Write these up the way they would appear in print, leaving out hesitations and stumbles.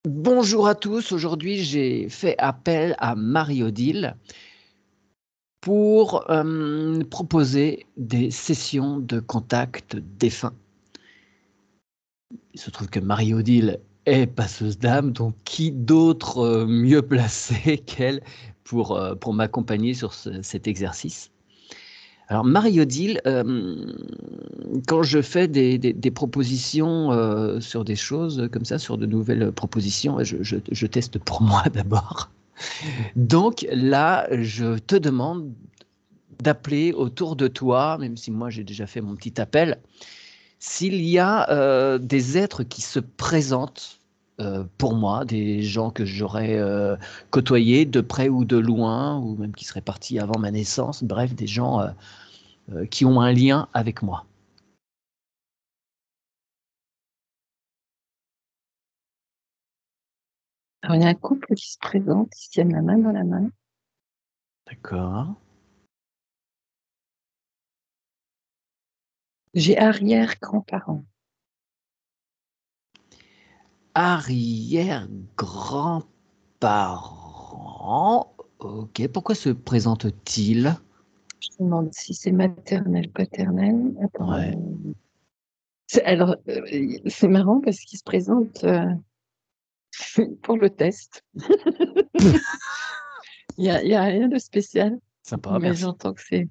Bonjour à tous, aujourd'hui j'ai fait appel à Marie-Odile pour proposer des sessions de contact défunt. Il se trouve que Marie-Odile est passeuse d'âme, donc qui d'autre mieux placé qu'elle pour m'accompagner sur cet exercice. Alors Marie-Odile, quand je fais des propositions sur des choses comme ça, sur de nouvelles propositions, je teste pour moi d'abord. Donc là, je te demande d'appeler autour de toi, même si moi j'ai déjà fait mon petit appel, s'il y a des êtres qui se présentent pour moi, des gens que j'aurais côtoyés de près ou de loin, ou même qui seraient partis avant ma naissance, bref, des gens qui ont un lien avec moi. Alors, il y a un couple qui se présente, ils se tiennent la main dans la main. D'accord. J'ai arrière-grands-parents. Arrière-grand-parents. Ok, pourquoi se présentent-ils? Je me demande si c'est maternel, paternel. Attends. Ouais. Alors, c'est marrant parce qu'ils se présentent pour le test. Il y a rien de spécial, Sympa, mais merci. j'entends que c'est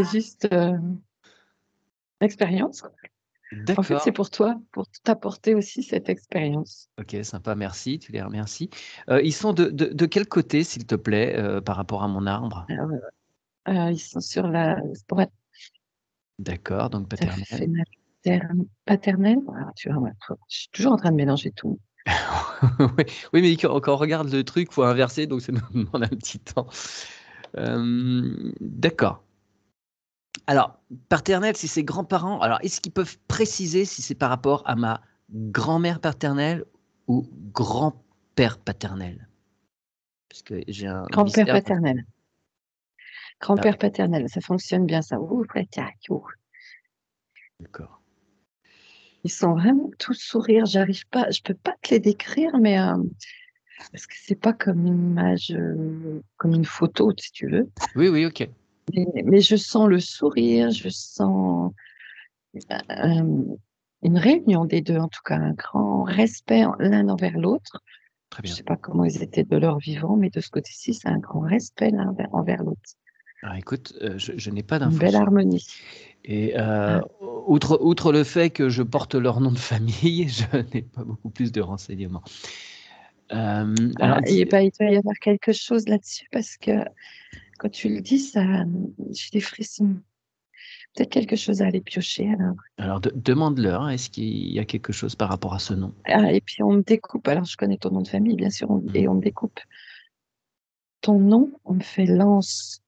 juste expérience. En fait, c'est D'accord. pour toi, pour t'apporter aussi cette expérience. Ok, sympa, merci, tu les remercies. Ils sont de quel côté, s'il te plaît, par rapport à mon arbre? Alors, ils sont sur la pour être D'accord, donc tout à fait paternel. paternelle. Alors, tu vois, je suis toujours en train de mélanger tout. Oui, oui, mais quand on regarde le truc, faut inverser, donc ça nous demande un petit temps. D'accord. Alors, paternel, si c'est grands-parents, alors est-ce qu'ils peuvent préciser si c'est par rapport à ma grand-mère paternelle ou grand-père paternel? Parce que j'ai un Grand-père mystère entre paternel. ah Grand-père oui, paternel, ça fonctionne bien ça. Ouh, d'accord. ils sont vraiment tous sourires. J'arrive pas, je peux pas te les décrire, mais parce que c'est pas comme une image, comme une photo, si tu veux. Oui, oui, OK. Mais je sens le sourire, je sens une réunion des deux, en tout cas un grand respect l'un envers l'autre. Très Je bien. sais pas comment ils étaient de leur vivant, mais de ce côté-ci, c'est un grand respect l'un envers l'autre. Alors écoute, je n'ai pas Une d'infos belle sur harmonie. et Ah, outre le fait que je porte leur nom de famille, je n'ai pas beaucoup plus de renseignements. Alors et dis ben, il doit y avoir quelque chose là-dessus parce que quand tu le dis, ça, j'ai des frissons. Peut-être quelque chose à aller piocher alors. alors demande-leur, hein, est-ce qu'il y a quelque chose par rapport à ce nom? Ah, et puis on me découpe. Alors je connais ton nom de famille, bien sûr, Mmh. et on me découpe. Ton nom, on me fait lance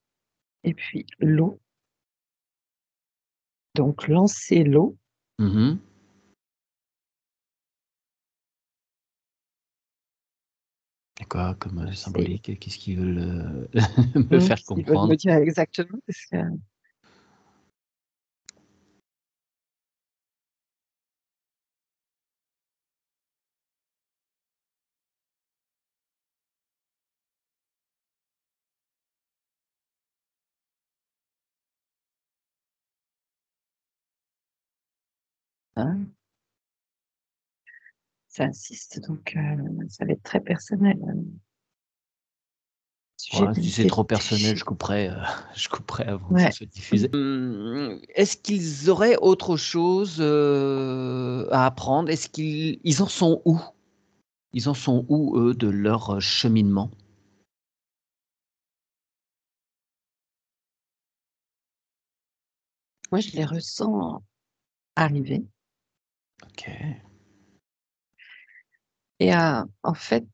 et puis l'eau. Donc lancer l'eau. Mmh. Quoi comme, C'est symbolique? Qu'est-ce qu'ils veulent, me faire qu'est-ce qu'ils veulent comprendre? me dire exactement parce que hein, ça insiste. Donc ça va être très personnel. Sujet Ouais, si c'est d'unité trop personnel, déchirée. je couperai avant que ça Ouais. soit diffusé. Est-ce qu'ils auraient autre chose, à apprendre? Est-ce qu'ils en sont où? Ils en sont où, eux, de leur, cheminement? Moi, je les ressens arriver OK. et en fait,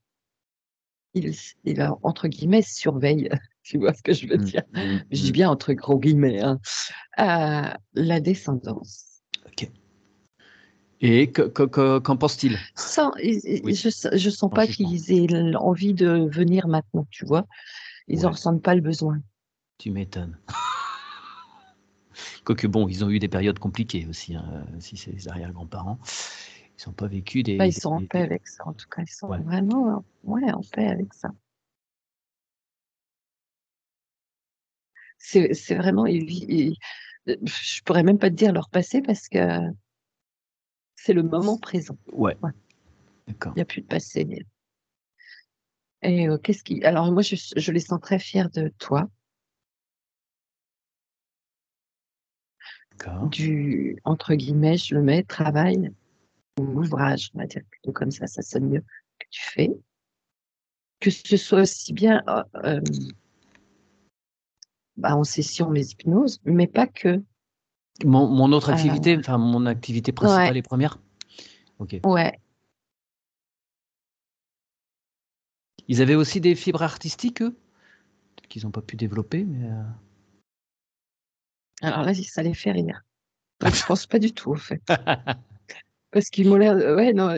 entre guillemets, surveillent. Tu vois ce que je veux Mmh, dire? mmh, Je dis mmh. bien entre gros guillemets, hein. La descendance. OK. Et qu'en pense-t-il? Sans Oui, je sens sans pas jugement. qu'ils aient envie de venir maintenant, tu vois? Ils en Ouais, ressentent pas le besoin. tu m'étonnes. Quoique bon, ils ont eu des périodes compliquées aussi, hein, si c'est les arrière-grands-parents. Ils n'ont pas vécu Bah, ils sont en paix avec ça, en tout cas, ils sont Ouais. vraiment en paix avec ça. C'est vraiment, je pourrais même pas te dire leur passé parce que c'est le moment présent. Ouais, Ouais, d'accord. il n'y a plus de passé. Et alors moi, je les sens très fiers de toi, D'accord. entre guillemets, je le mets, travail ou ouvrage, on va dire plutôt comme ça sonne mieux, que tu fais. Que ce soit aussi bien en session, les hypnoses, mais pas que. Mon autre Euh, activité, enfin mon activité ouais, principale et première? Ok. ouais. Ils avaient aussi des fibres artistiques, eux? Peut-être qu'ils n'ont pas pu développer, mais Alors là, ça les fait rire. Donc, je pense pas du tout, en fait. Parce qu'ils m'ont l'air, ouais, non,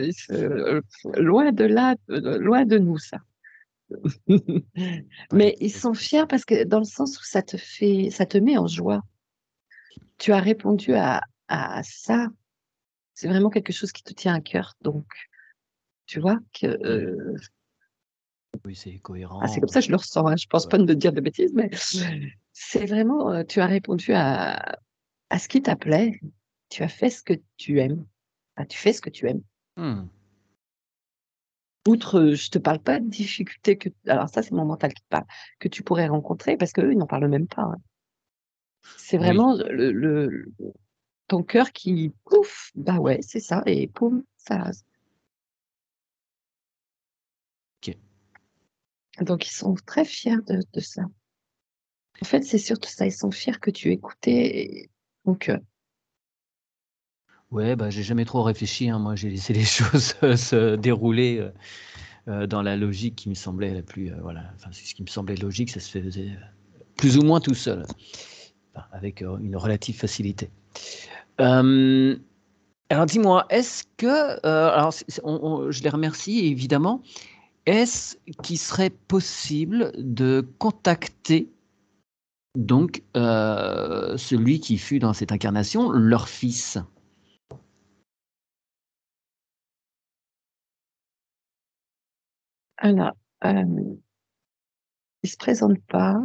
loin de là, loin de nous, ça. ouais, Mais ils sont fiers parce que dans le sens où ça te met en joie. Tu as répondu à ça. C'est vraiment quelque chose qui te tient à cœur. Donc, tu vois que oui, c'est c'est cohérent. comme ça que je le ressens. Hein. Je pense Ouais. pas de dire de bêtises, mais c'est vraiment, tu as répondu à ce qui t'appelait. Tu as fait ce que tu aimes. Enfin, tu fais ce que tu aimes. Hmm. Outre, je te parle pas de difficultés alors ça, c'est mon mental qui te parle, que tu pourrais rencontrer parce qu'eux, ils n'en parlent même pas. Hein. C'est Oui. vraiment ton cœur qui, pouf, bah ouais, c'est ça, et poum, ça. Ok. Donc, ils sont très fiers de ça. En fait, c'est surtout ça, ils sont fiers que tu écoutais ton cœur. Ouais, bah, j'ai jamais trop réfléchi, hein. Moi, j'ai laissé les choses se dérouler dans la logique qui me semblait la plus, voilà, enfin, c'est ce qui me semblait logique, ça se faisait plus ou moins tout seul, enfin, avec une relative facilité. Euh, alors, dis-moi, est-ce que, alors, je les remercie évidemment. Est-ce qu'il serait possible de contacter donc celui qui fut dans cette incarnation, leur fils? Alors, ils se présentent pas.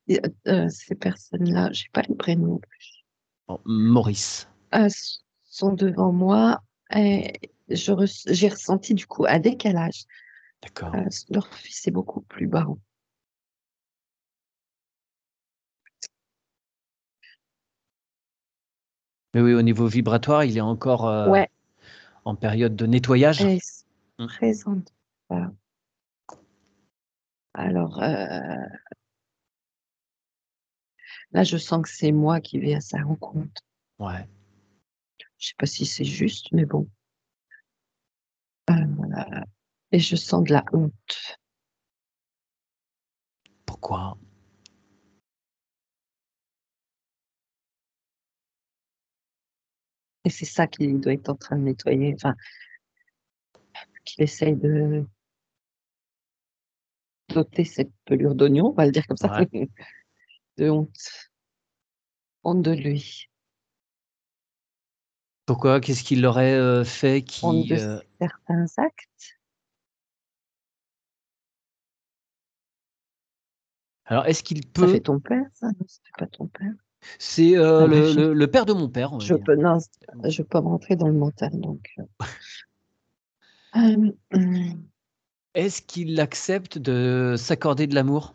Ces personnes-là, j'ai pas les prénoms, Bon, Maurice. sont devant moi et j'ai ressenti du coup un décalage. D'accord. Leur fils est beaucoup plus bas. Mais oui, au niveau vibratoire, il est encore Ouais, en période de nettoyage. et ils se Mm. présentent pas. Alors là, je sens que c'est moi qui vais à sa rencontre. Ouais. Je sais pas si c'est juste, mais bon. Voilà. Et je sens de la honte. Pourquoi? Et c'est ça qu'il doit être en train de nettoyer. Enfin, qu'il essaye d'ôter cette pelure d'oignon, on va le dire comme ça, Ouais. de honte. Honte de lui. Pourquoi? Qu'est-ce qu'il aurait fait Honte qui de certains actes. Alors, est-ce qu'il Ça peut? fait ton père, ça? Non, ça fait pas ton père. C'est Enfin, bref, le père de mon père, on va dire. non, je peux me rentrer dans le mental, donc. Hum. Est-ce qu'il accepte de s'accorder de l'amour,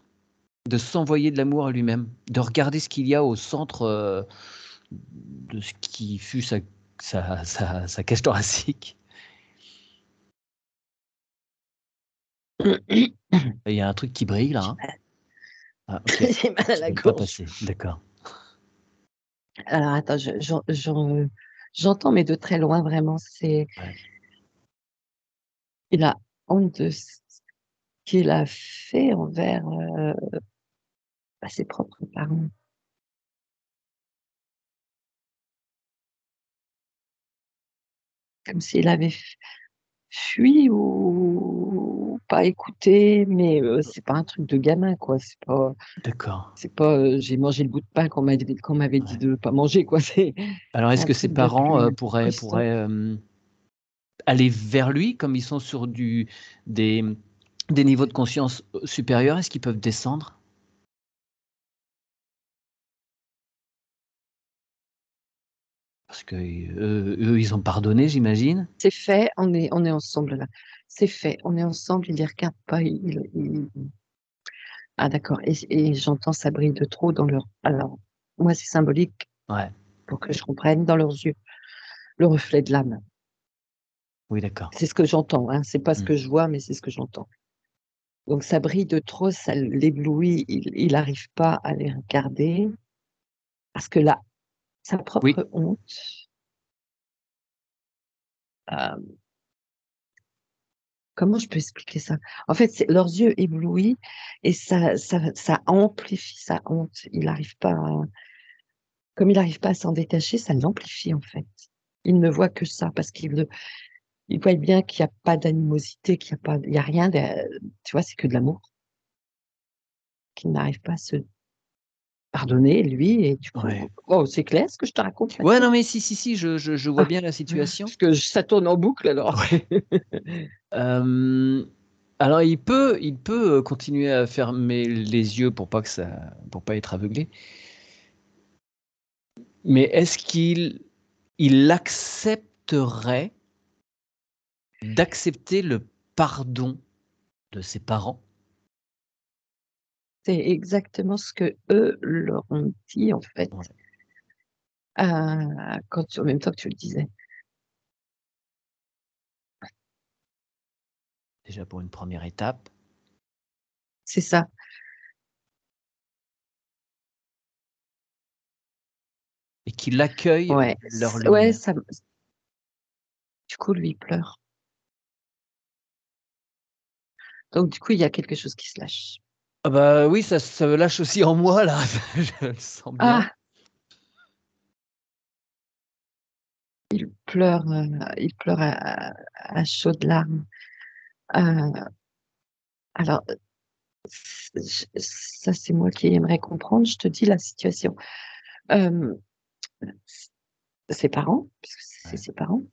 de s'envoyer de l'amour à lui-même, de regarder ce qu'il y a au centre de ce qui fut sa cage thoracique? Il y a un truc qui brille là, J'ai hein? mal, Ah, ok. j'ai mal à Qui la ne veut pas gorge. passer. D'accord. Alors, attends, j'entends, mais de très loin, vraiment. Ouais. Il a honte de ce qu'il a fait envers ses propres parents. Comme s'il avait fui ou pas écouter, mais c'est pas un truc de gamin, quoi. D'accord. C'est pas j'ai mangé le bout de pain qu'on m'avait dit Ouais. de pas manger, quoi. Alors C'est est-ce un que ses truc de parents, plus pourraient, costaud. aller vers lui comme ils sont sur des des niveaux de conscience, supérieurs? Est-ce qu'ils peuvent descendre? Parce que, eux, ils ont pardonné, j'imagine? C'est fait, on est ensemble là. C'est fait, on est ensemble, il les regarde pas, ah d'accord et j'entends ça brille de trop dans leurs alors, moi, c'est symbolique Ouais. pour que je comprenne, dans leurs yeux, le reflet de l'âme. Oui, d'accord. C'est ce que j'entends, hein, c'est pas ce Mmh. que je vois, mais c'est ce que j'entends. Donc ça brille de trop, ça l'éblouit, il arrive pas à les regarder parce que là, sa Oui. propre honte, heu, comment je peux expliquer ça? En fait, c'est leurs yeux éblouis et ça amplifie sa honte. Comme il arrive pas à s'en détacher, ça l'amplifie, en fait. Il ne voit que ça parce il voit bien qu'il y a pas d'animosité, il y a rien de tu vois? C'est que de l'amour, qu'il n'arrive pas à se pardonner, lui et du Ouais. coup oh, c'est clair ce que je te raconte Ouais, maintenant? non, mais si, je vois Ah, bien la situation. parce que ça tourne en boucle alors. Ouais. Hem, alors il peut, continuer à fermer les yeux pour pas être aveuglé, mais est-ce qu'il accepterait d'accepter le pardon de ses parents? C'est exactement ce qu'eux leur ont dit, en fait, Ouais, en même temps que tu le disais. déjà pour une première étape C'est ça. et qu'il accueille Ouais, leur ouais, lumière. du coup, lui, il pleure. Donc du coup, il y a quelque chose qui se lâche. Ah bah, oui, ça se lâche aussi en moi là, je le sens bien. Ah! Il pleure à chaudes larmes. Heu, alors, ça, c'est moi qui aimerais comprendre. Je te dis la situation. Hem, Ses parents, puisque c'est Ouais. ses parents,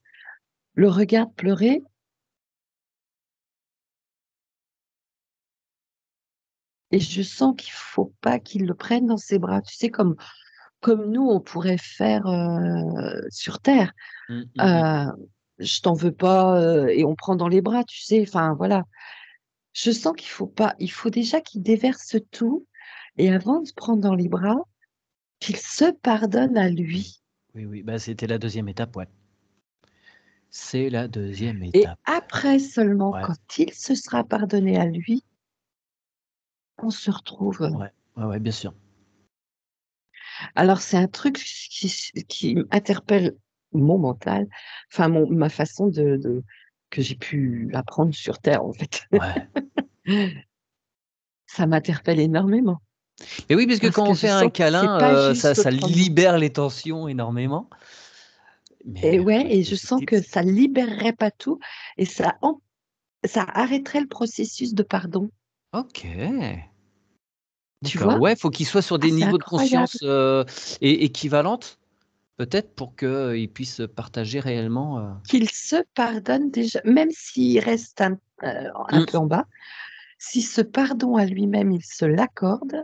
le regardent pleurer et je sens qu'il faut pas qu'il le prenne dans ses bras. Tu sais, comme nous, on pourrait faire, sur terre. Mmh, mmh mh. Heu, «Je t'en veux pas», et on prend dans les bras, tu sais? Enfin, voilà. Je sens qu'il faut pas il faut déjà qu'il déverse tout et avant de se prendre dans les bras, qu'il se pardonne à Oui. lui Oui, oui, bah, c'était la deuxième étape, ouais. C'est la deuxième et étape. après seulement, Ouais, quand il se sera pardonné à lui, on se retrouve. ouais, ouais, ouais, bien sûr. Alors c'est un truc qui interpelle mon mental, enfin ma façon de que j'ai pu apprendre sur terre, en fait. Ouais. Ça m'interpelle énormément Et oui, parce que parce quand que on je fait un sens que c'est câlin, pas ça juste ça autrement. libère les tensions énormément, Et mais ouais ouais, et c'est je sens subtil que ça. ça libérerait pas tout et ça arrêterait le processus de pardon, OK, tu d'accord. vois? Ouais, faut qu'ils soient sur Ah, des c'est niveaux de incroyable conscience, équivalentes, peut-être pour qu'ils puissent partager réellement, qu'il se pardonne déjà, même s'il reste un peu Mmh. en bas, si ce pardon à lui-même, il se l'accorde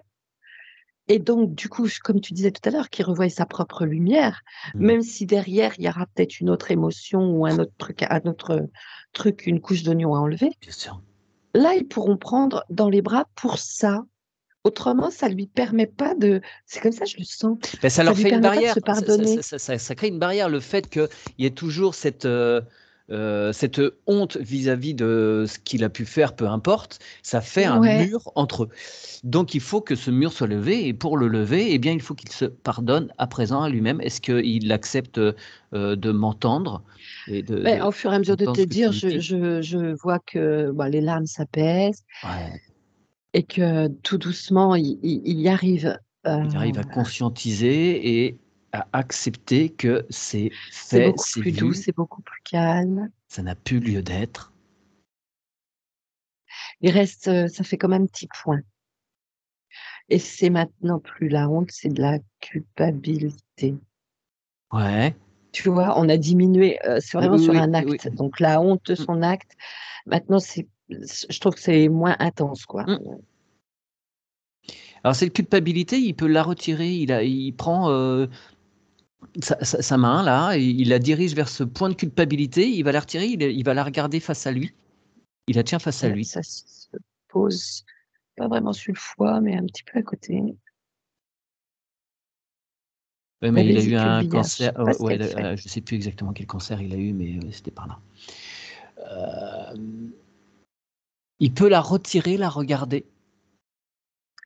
et donc du coup, comme tu disais tout à l'heure, qu'il revoie sa propre lumière, Mmh. même si derrière, il y aura peut-être une autre émotion ou un autre truc, une couche d'oignon à enlever. Bien sûr. Là, ils pourront prendre dans les bras pour ça. Autrement, ça lui permet pas de c'est comme ça, je le sens. Beh, ça Ça leur lui fait une permet pas de barrière. se Ça pardonner. ça crée une barrière, le fait qu'il y ait toujours cette honte vis-à-vis de ce qu'il a pu faire, peu importe, ça fait un Ouais, mur entre eux. Donc il faut que ce mur soit levé et pour le lever, eh bien, il faut qu'il se pardonne à présent à lui-même. Est-ce qu'il accepte, de m'entendre et beh, au fur et à mesure de d'entendre te ce que tu dire, lui dis? je vois que, bah, les larmes s'apaisent Ouais, et que tout doucement, il y arrive. il arrive à Heu, conscientiser et à accepter que c'est c'est fait, beaucoup c'est plus doux, vu, c'est beaucoup plus calme. ça n'a plus lieu d'être. Il reste, ça fait comme un petit point. Et c'est maintenant plus la honte, c'est de la culpabilité. Ouais. Tu vois, on a diminué, c'est Oui, vraiment sur oui, un oui, oui. acte. Donc la honte de Mm, son acte, maintenant, je trouve que c'est moins intense, quoi. mm. Alors cette culpabilité, il peut la retirer. Il prend sa main là, et il la dirige vers ce point de culpabilité. Il va la retirer. Il va la regarder face à lui. Il la tient face à lui. Ça se pose pas vraiment sur le foie, mais un petit peu à côté. Ouais, La mais il a eu vésicule un biliaire, je cancer. sais pas ce Ouais, qu'elle fait. je sais plus exactement quel cancer il a eu, mais c'était par là. Il peut la retirer, la regarder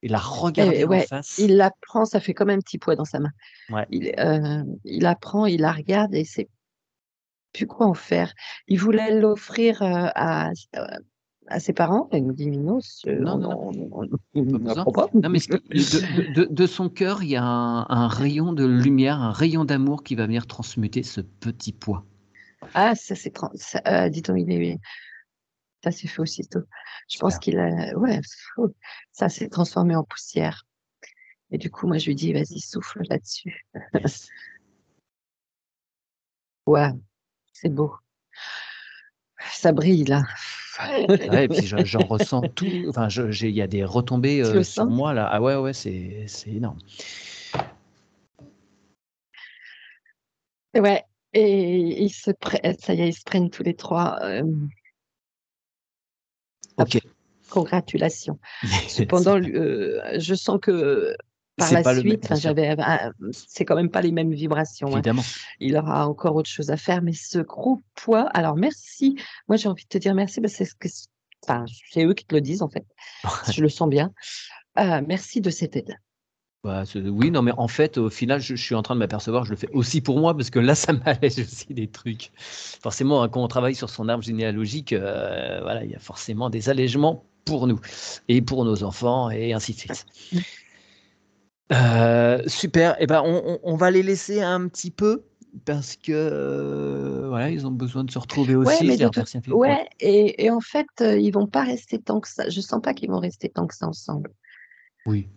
et la regarder en Ouais, face. il la prend, ça fait comme un petit poids dans sa main. Ouais. Il la prend, il la regarde et sait plus quoi en faire. Il voulait l'offrir à ses parents. Il nous dit, Minos, Non, non, non, on pas n'en besoin. prend pas. Non, mais de son cœur, il y a un rayon de lumière, un rayon d'amour qui va venir transmuter ce petit poids. Ah, ça c'est dis donc, ça s'est fait aussitôt. Je pense Super. qu'il a, ouais, ça s'est transformé en poussière. Et du coup, moi, je lui dis, vas-y, souffle là-dessus. Yes. Ouais, c'est beau. Ça brille là. Ouais, et puis j'en ressens tout. Enfin, il y a des retombées Tu le sur sens? moi là. Ah ouais, ouais, c'est énorme. Ouais. Et ça y est, ils se prennent tous les trois. Hop, Ok. congratulations. Cependant, Super. je sens que par C'est la pas le même, suite, bien enfin, sûr. c'est quand même pas les mêmes vibrations, hein. Évidemment. Il aura encore autre chose à faire, mais ce gros poids. Alors merci. Moi, j'ai envie de te dire merci, parce que enfin, c'est eux qui te le disent en fait. Je le sens bien. Merci de cette aide. Bah, oui, non, mais en fait, au final, je suis en train de m'apercevoir, je le fais aussi pour moi, parce que là, ça m'allège aussi des trucs. Forcément, hein, quand on travaille sur son arbre généalogique, voilà, il y a forcément des allègements pour nous et pour nos enfants et ainsi de suite. Super, et ben, on va les laisser un petit peu parce que, voilà, ils ont besoin de se retrouver Ouais, aussi. mais Je les remercie infiniment. Ouais. ouais, et en fait, ils vont pas rester tant que ça. Je sens pas qu'ils vont rester tant que ça ensemble. Oui.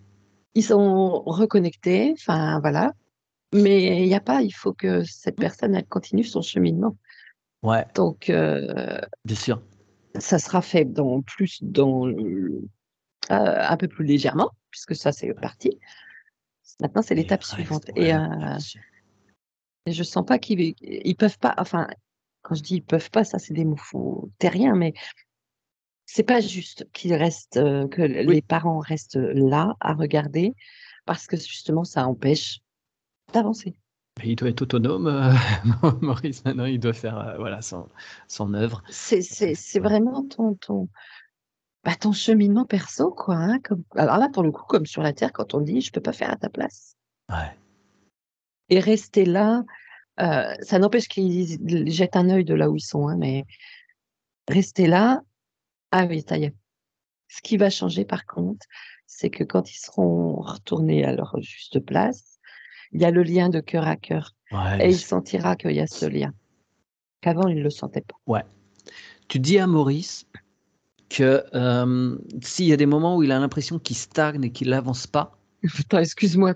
Ils sont reconnectés, enfin voilà. Mais il y a pas, il faut que cette Mmh. personne, elle continue son cheminement. Ouais, Donc, bien sûr. ça sera fait un peu plus légèrement, puisque ça, c'est parti. Maintenant, c'est Mais il l'étape reste, suivante. ouais, ouais, bien sûr. Et je sens pas ils peuvent pas, enfin, quand je dis ils peuvent pas, ça, c'est des mots terriens, mais c'est pas juste que Oui. les parents restent là à regarder, parce que justement, ça empêche d'avancer. Il doit être autonome, Maurice, maintenant, il doit faire, voilà, son œuvre. C'est Ouais. vraiment ton cheminement perso, quoi, hein, alors là, pour le coup, comme sur la terre, quand on dit: «Je peux pas faire à ta place» Ouais. et rester là, ça n'empêche qu'ils jettent un œil de là où ils sont, hein, mais rester là, ah oui, ça y est. Ce qui va changer par contre, c'est que quand ils seront retournés à leur juste place, il y a le lien de cœur à cœur Ouais, et bien il sûr. sentira qu'il y a ce lien, qu'avant il ne le sentait pas. Ouais. Tu dis à Maurice que, s'il y a des moments où il a l'impression qu'il stagne et qu'il avance pas. Attends, excuse-moi,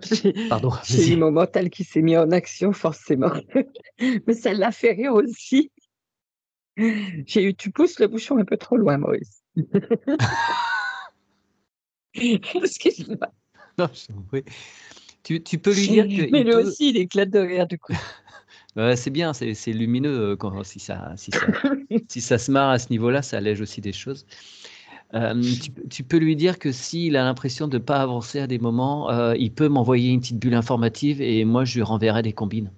Pardon, j'ai eu vas-y. mon mental qui s'est mis en action forcément, mais ça l'a fait rire aussi. J'ai eu: «Tu pousses le bouchon un peu trop loin, Maurice». Excuse-moi. Non, je t'en prie. Tu peux lui dire Mais qu'il lui peut. aussi, il éclate de rire du coup. C'est bien, c'est lumineux, quand si ça se marre à ce niveau-là, ça allège aussi des choses. Tu peux lui dire que s'il a l'impression de pas avancer à des moments, il peut m'envoyer une petite bulle informative et moi je lui renverrai des combines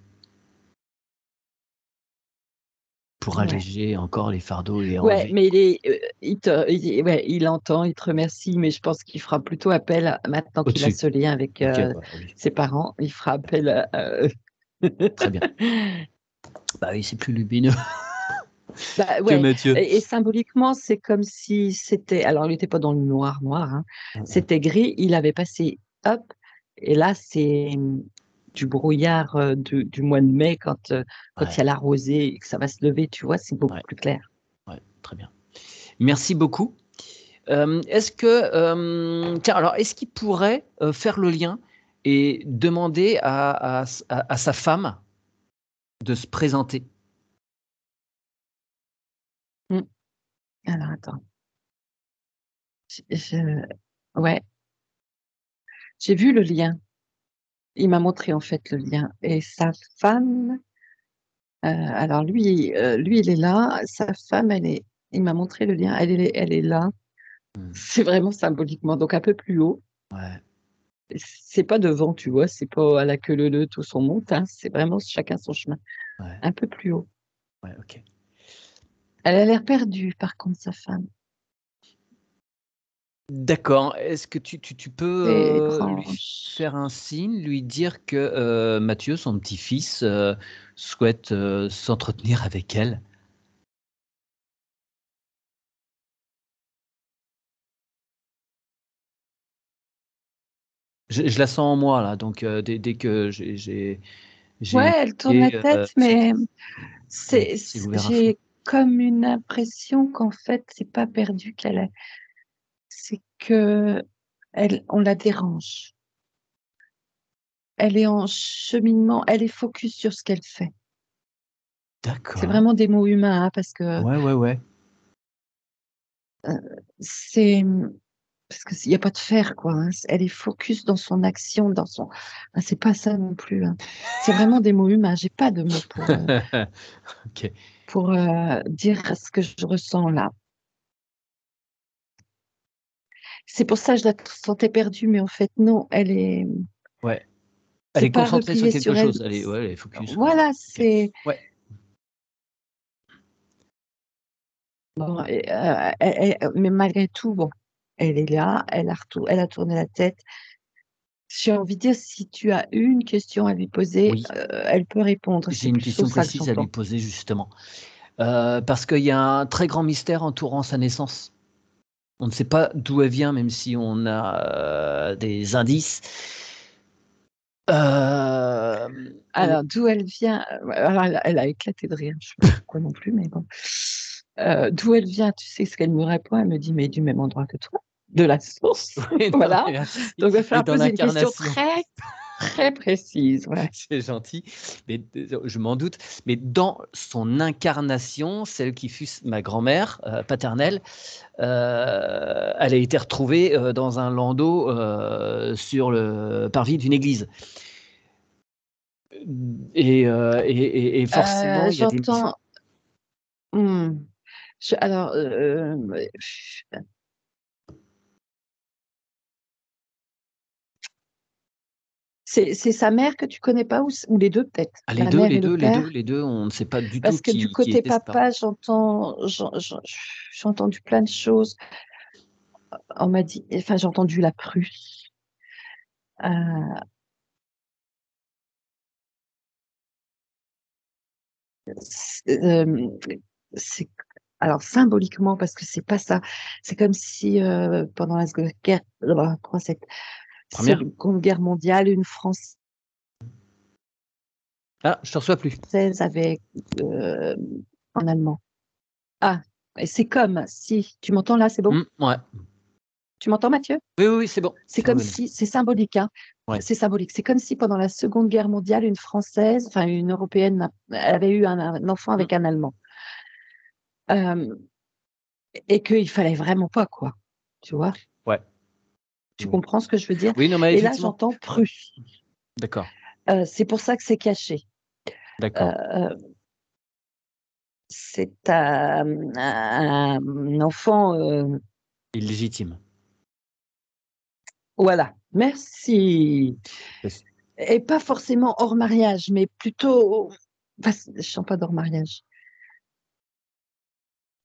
pour Ouais. alléger encore les fardeaux et les Ouais, relevés. mais ouais, il entend, il te remercie, mais je pense qu'il fera plutôt appel maintenant qu'il a Au-dessus. ce lien avec, OK, bah, oui, ses parents, il fera appel très bien. Bah, oui, c'est plus lumineux bah, que ouais, Mathieu. et symboliquement, c'est comme si c'était, alors il était pas dans le noir, noir, hein, Mmh mh. c'était gris, il avait passé, hop, et là c'est, du brouillard, du mois de mai quand il y Ouais, a la rosée et que ça va se lever, tu vois? C'est beaucoup ouais, plus clair. ouais, très bien. Merci beaucoup. Est-ce que, tiens, alors, est-ce qu'il pourrait faire le lien et demander à sa femme de se présenter? Mmh. Alors attends, ouais, j'ai vu le lien. Il m'a montré en fait le lien et sa femme, alors lui il est là, sa femme il m'a montré le lien, elle est là. Mmh. C'est vraiment symboliquement, donc un peu plus haut. Ouais, C'est pas devant, tu vois? C'est pas à la queue leu leu, tous on monte, hein, c'est vraiment chacun son chemin. ouais, Un peu plus haut. ouais, OK. Elle a l'air perdue par contre sa femme. D'accord. Est-ce que tu peux, C'est lui étrange. faire un signe, lui dire que, Mathieu, son petit-fils, souhaite, s'entretenir avec elle? Je la sens en moi là, donc dès que j'ai Ouais, elle tourne la évoqué, tête, cette mais mon fils est ouvert à fond. j'ai comme une impression qu'en fait, c'est pas perdu qu'elle est, c'est qu'elle on la dérange. Elle est en cheminement, elle est focus sur ce qu'elle fait. C'est D'accord. vraiment des mots humains, hein, parce que, Ouais, ouais, ouais. c'est, parce que s'il y a pas de faire quoi, hein. Elle est focus dans son action, dans son c'est pas ça non plus, hein. C'est vraiment des mots humains. J'ai pas de mots OK. pour, dire ce que je ressens là. C'est pour ça que je la sentais perdue, mais en fait non, Ouais. Elle c'est est pas concentrée sur repliée quelque sur elle. chose. Elle est focus, quoi. Voilà, OK. c'est Ouais. bon mais malgré tout, bon, elle est là, elle a tourné la tête. J'ai envie de dire, si tu as une question à lui poser, Oui, elle peut répondre. j'ai C'est une plutôt question ça que précise à lui j'entends. poser justement, parce qu'il y a un très grand mystère entourant sa naissance. On ne sait pas d'où elle vient, même si on a, des indices. On Alors d'où elle vient, alors elle a éclaté de rire, je sais pas pourquoi non plus, mais bon. D'où elle vient, tu sais ce qu'elle me répond? Elle me dit: «Mais du même endroit que toi, de la source». Oui, non, Voilà, mais merci. donc il va Et falloir dans poser une question l'incarnation, très, très précise, ouais. c'est gentil, mais je m'en doute, mais dans son incarnation, celle qui fut ma grand-mère, paternelle, elle a été retrouvée, dans un landau, sur le parvis d'une église. Et forcément, il y a des J'entends, mmh, alors, c'est sa mère que tu connais pas ou les 2 peut-être? ah, les La 2, mère les et le 2, les 2, père? les 2, on ne sait pas du tout Parce que du qui côté étaient ses parents. papa, j'ai entendu plein de choses. On m'a dit, enfin, j'ai entendu la Prusse, heu, hem, c'est alors symboliquement parce que c'est pas ça, c'est comme si, pendant la Seconde Guerre, Première. Seconde Guerre mondiale, une Française Ah, je te reçois plus. avait, en allemand. Ah, et c'est comme si tu m'entends là, c'est bon? Ouais. Tu m'entends Mathieu? Oui, oui, oui, c'est bon. C'est Oui, comme oui, non. si c'est symbolique, hein, Ouais. c'est symbolique. C'est comme si pendant la Seconde Guerre mondiale, une Française, enfin une Européenne, avait eu un enfant Mmh, avec un Allemand, hem et qu'il fallait vraiment pas, quoi, tu vois? ouais. Tu Oui. comprends ce que je veux dire? Oui, non, mais Et là, effectivement. j'entends Prusse, D'accord, c'est pour ça que c'est caché. d'accord. Heu, c'est un enfant, Illégitime. voilà, merci, Parce et pas forcément hors mariage, mais plutôt enfin, je sens pas d'hors mariage.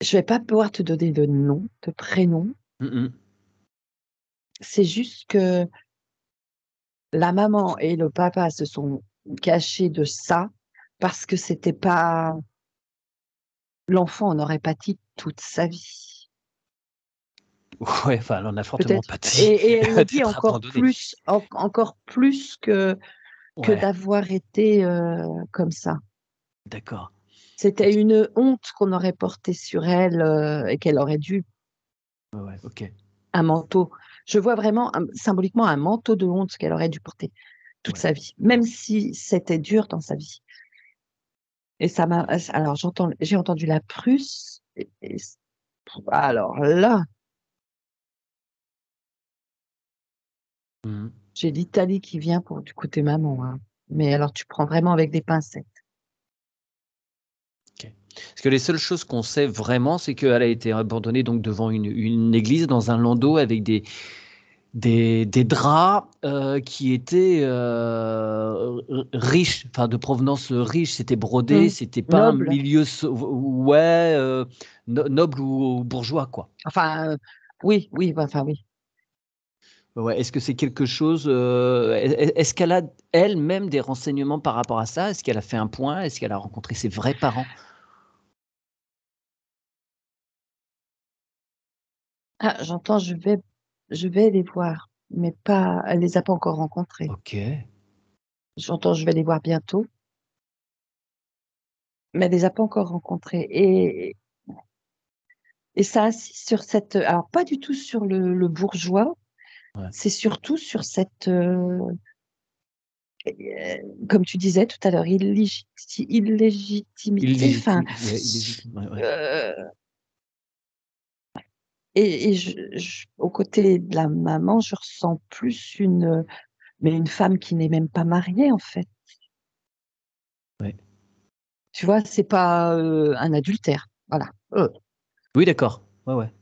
Je vais pas pouvoir te donner de nom, de prénom. mmh mh. C'est juste que la maman et le papa se sont cachés de ça parce que c'était pas l'enfant en aurait pâti toute sa vie, Ouais, enfin, elle en a fortement peut-être, pâti et elle le dit d'être encore abandonnée. plus, encore plus que Ouais, d'avoir été, comme ça. d'accord. C'était une honte qu'on aurait portée sur elle, et qu'elle aurait dû Ouais, ouais, ok. un manteau. Je vois vraiment symboliquement un manteau de honte qu'elle aurait dû porter toute Ouais, sa vie, même d'accord. si c'était dur dans sa vie. Et ça m'a. Alors, j'ai entendu la Prusse. Alors là, Mhm. j'ai l'Italie qui vient pour du côté maman, hein. Mais alors, tu prends vraiment avec des pincettes. Ok. Parce que les seules choses qu'on sait vraiment, c'est qu'elle a été abandonnée donc devant une église dans un landau avec des draps qui étaient riches, enfin de provenance riche. C'était brodé, Hum, c'était pas un Noble. milieu ouais, noble ou bourgeois, quoi. Enfin, oui, oui, enfin oui. Ouais, est-ce que c'est quelque chose, est-ce qu'elle a elle-même des renseignements par rapport à ça? Est-ce qu'elle a fait un point? Est-ce qu'elle a rencontré ses vrais parents? Ah, j'entends, je vais les voir, mais pas, elle les a pas encore rencontrés. OK. J'entends, je vais les voir bientôt, mais elle les a pas encore rencontrés. Et ça insiste sur cette, alors pas du tout sur le bourgeois, Ouais. c'est surtout sur cette, comme tu disais tout à l'heure, illégitimité, enfin, Illégitime, ouais, illégitime, ouais, ouais. euh, et aux côtés de la maman, je ressens plus mais une femme qui n'est même pas mariée, en fait. Ouais. Tu vois, c'est pas un adultère. Voilà. Oui, d'accord. Ouais, ouais.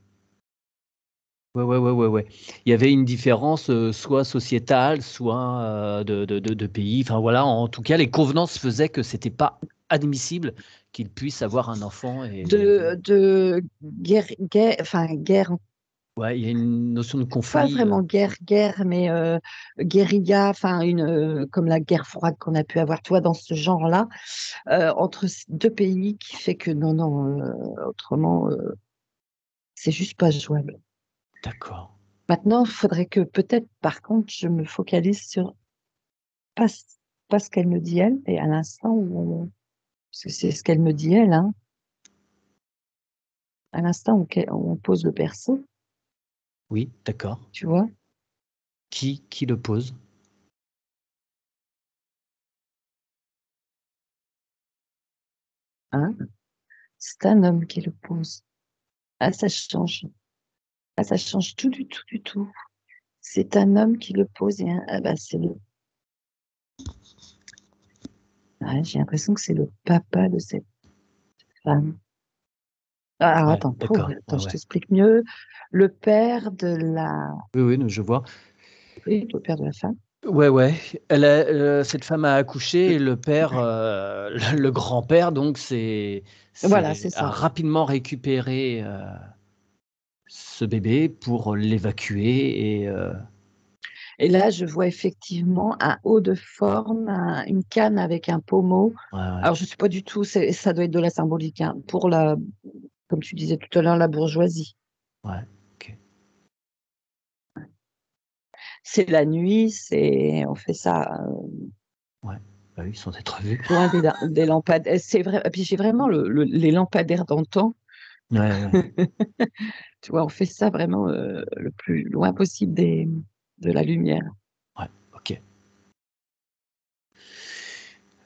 Ouais, ouais, ouais, ouais, ouais. Il y avait une différence, soit sociétale, soit, de pays. Enfin voilà, en tout cas, les convenances faisaient que c'était pas admissible qu'il puisse avoir un enfant et De guerre, enfin, guerre, ouais, il y a une notion de pas conflit, vraiment guerre, mais guérilla, enfin, comme la guerre froide qu'on a pu avoir, toi, dans ce genre-là, entre deux pays qui fait que non, non, autrement, c'est juste pas jouable. d'accord. Maintenant, il faudrait que peut-être, par contre, je me focalise sur pas, pas ce qu'elle me dit elle, et à l'instant parce que c'est ce qu'elle me dit elle, hein, à l'instant où on pose le perso, Oui, d'accord. tu vois, Qui le pose? hein, c'est un homme qui le pose. Ah, ça change. Ah, ça change tout du tout, du tout. C'est un homme qui le pose et ah, bah, ouais, j'ai l'impression que c'est le papa de cette femme. Ah, alors Ouais, attends, d'accord. attends, Ouais, je ouais. t'explique mieux. Le père de la, Oui, oui, non, je vois. oui, le père de la femme. Ouais, ouais. Cette femme a accouché et le père, le grand-père donc Voilà, c'est c'est a ça. rapidement récupéré, ce bébé pour l'évacuer et Et là, je vois effectivement un haut de forme, une canne avec un pommeau. ouais, ouais, Alors, je ne sais pas du tout, ça doit être de la symbolique, hein, pour comme tu disais tout à l'heure, la bourgeoisie. ouais, OK. C'est la nuit, on fait ça Ouais, bah, oui, sans être vu. loin des lampadaires. C'est vrai. Et puis j'ai vraiment les lampadaires d'antan. Ouais, ouais, Tu vois, on fait ça vraiment le plus loin possible de la lumière. ouais, OK.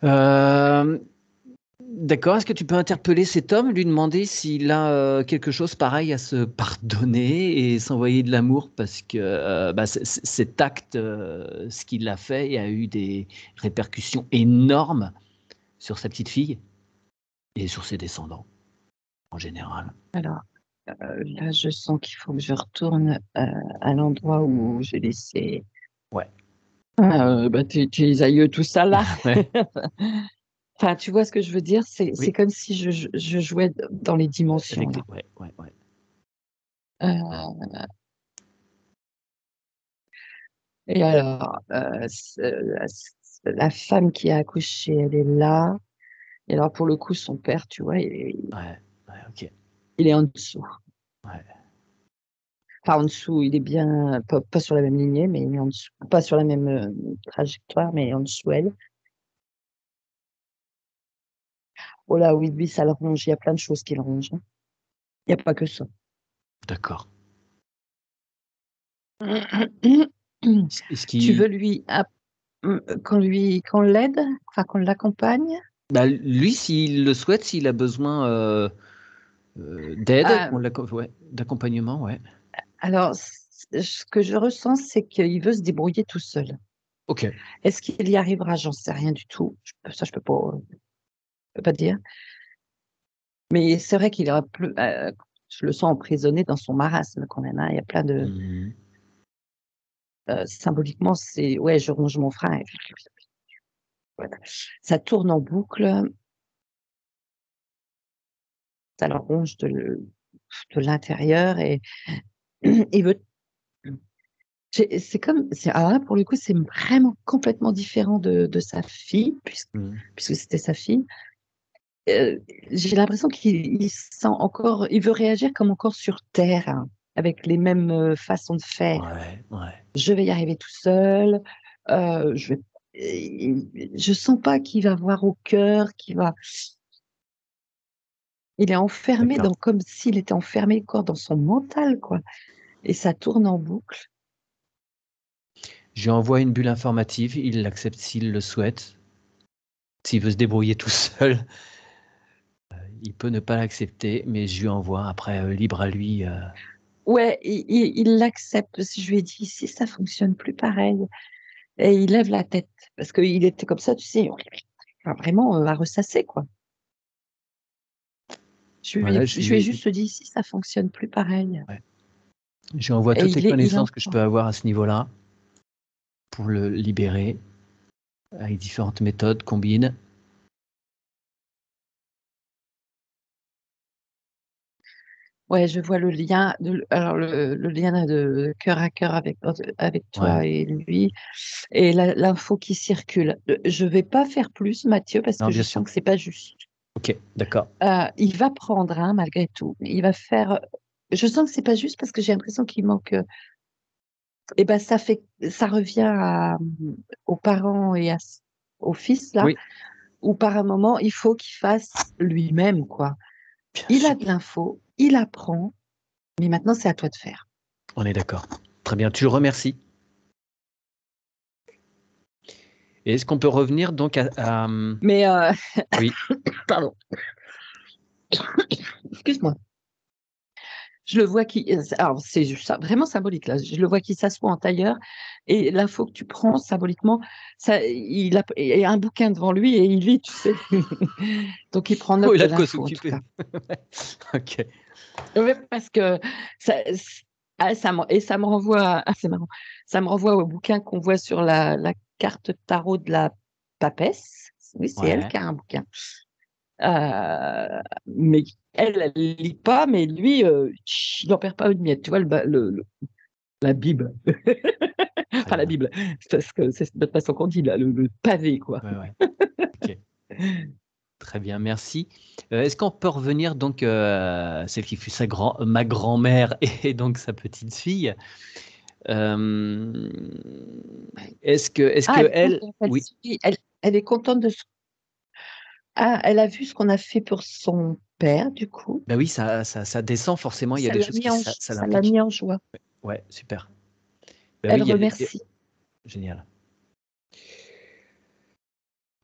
Hem, d'accord, est-ce que tu peux interpeller cet homme, lui demander s'il a, quelque chose pareil à se pardonner et s'envoyer de l'amour? Parce que, bah, cet acte, ce qu'il a fait a eu des répercussions énormes sur sa petite fille et sur ses descendants, en général. Alors là, je sens qu'il faut que je retourne à l'endroit où j'ai laissé Ouais, bah, tes aïeux, tout ça là. ouais, Enfin, tu vois ce que je veux dire? C'est oui, comme si je jouais dans les dimensions avec là. les ouais, ouais, ouais. Euh, et alors, la femme qui a accouché, elle est là. Et alors, pour le coup, son père, tu vois, Ouais, ouais, OK. il est en dessous. Ouais, Enfin, en dessous, il est bien, pas sur la même lignée, mais il est en dessous. Pas sur la même trajectoire, mais en dessous, elle. Oh là, oui, lui, ça le ronge. Il y a plein de choses qui le rongent, hein. Il n'y a pas que ça. d'accord. Est-ce Tu veux qu'il, qu'on l'aide, enfin qu'on l'accompagne. bah, lui, s'il le souhaite, s'il a besoin d'aide, Euh, ouais, d'accompagnement, ouais. alors, ce que je ressens, c'est qu'il veut se débrouiller tout seul. Ok. Est-ce qu'il y arrivera? J'en sais rien du tout. Ça, je peux pas dire. Mais c'est vrai qu'il aura plus. Je le sens emprisonné dans son marasme quand même, hein. Il y a plein de. Mhm. Symboliquement, c'est ouais, je ronge mon frein. Voilà. Ça tourne en boucle. Ça le ronge de l'intérieur et il veut. C'est comme. Alors là, pour le coup, c'est vraiment complètement différent de sa fille, Mhm. puisque c'était sa fille. Euh, j'ai l'impression qu'il sent encore. Il veut réagir comme encore sur Terre, hein, avec les mêmes façons de faire. Ouais, ouais, Je vais y arriver tout seul. Je vais, je sens pas qu'il va voir au cœur, qu'il va. Il est enfermé d'accord. dans, comme s'il était enfermé encore dans son mental, quoi. Et ça tourne en boucle. Je lui envoie une bulle informative, il l'accepte s'il le souhaite. S'il veut se débrouiller tout seul, il peut ne pas l'accepter, mais je lui envoie après, libre à lui. Ouais, il l'accepte. Si je lui ai dit, si ça fonctionne plus pareil, et il lève la tête parce qu'il était comme ça, tu sais, enfin, vraiment à ressasser, quoi. Voilà, Je lui ai juste dit, si ça fonctionne plus pareil. ouais, je lui envoie Et toutes les il connaissances que je entend. peux avoir à ce niveau-là pour le libérer avec différentes méthodes, combines. Ouais, je vois le lien, alors le lien de cœur à cœur avec Ouais, toi et lui, et l'info qui circule. Je vais pas faire plus, Mathieu, parce non, que je bien sûr. sens que c'est pas juste. Ok, d'accord. Il va prendre, hein, malgré tout. Il va faire. Je sens que c'est pas juste parce que j'ai l'impression qu'il manque. Et ben, ça revient aux parents et au fils là, Oui, où par un moment il faut qu'il fasse lui-même, quoi. bien Il a sûr. de l'info, il apprend, mais maintenant c'est à toi de faire. On est d'accord. Très bien, tu le remercies. Et est-ce qu'on peut revenir donc Mais oui, pardon, excuse-moi. Je le vois qui, alors c'est vraiment symbolique là. Je le vois qui s'assoit en tailleur et l'info que tu prends symboliquement, il a un bouquin devant lui et il lit, tu sais. Donc il prend oh, note il de a de quoi l'info en tout s'occuper. cas. Ok. Oui, parce que ça, ça me renvoie, c'est marrant, ça me renvoie au bouquin qu'on voit sur la carte tarot de la papesse. Oui, c'est elle Ouais. qui a un bouquin. Mais elle lit pas, mais lui, il n'en perd pas une miette. Tu vois, la Bible. Très Enfin, la bien. Bible, parce que c'est de toute façon qu'on dit, là, le pavé, quoi. Ouais, ouais. Ok. Très bien, merci. Est-ce qu'on peut revenir donc celle qui fut ma grand-mère et donc sa petite fille. Euh, est-ce Ah, que elle est elle, contente, oui, elle est contente de ce. Ah, elle a vu ce qu'on a fait pour son père, du coup. ben oui, ça descend forcément. Il y a des choses qui ça Ça l'a l'implique. mis en joie. Ouais, super. Ben oui, Elle remercie. génial.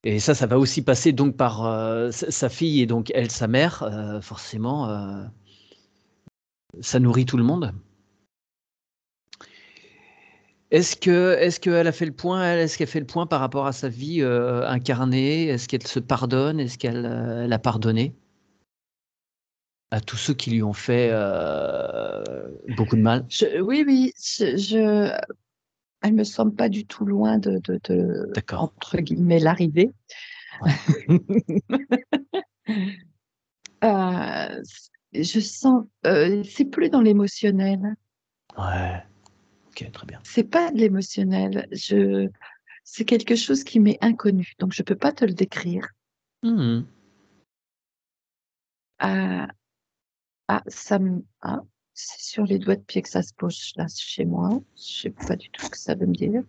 Et ça va aussi passer donc par sa fille et donc elle, sa mère. Forcément, ça nourrit tout le monde. Est-ce qu'elle a fait le point, est-ce qu'elle fait le point par rapport à sa vie incarnée? Est-ce qu'elle se pardonne? Est-ce qu'elle elle a pardonné à tous ceux qui lui ont fait beaucoup de mal? Oui, oui, elle me semble pas du tout loin D'accord. entre guillemets, l'arrivée. Ouais. Euh, je sens, c'est plus dans l'émotionnel. Ouais. Ok, très bien. C'est pas de l'émotionnel. C'est quelque chose qui m'est inconnu, donc je peux pas te le décrire. Mhm. Ah, ah, c'est sur les doigts de pied que ça se pose là chez moi. Je sais pas du tout ce que ça veut me dire.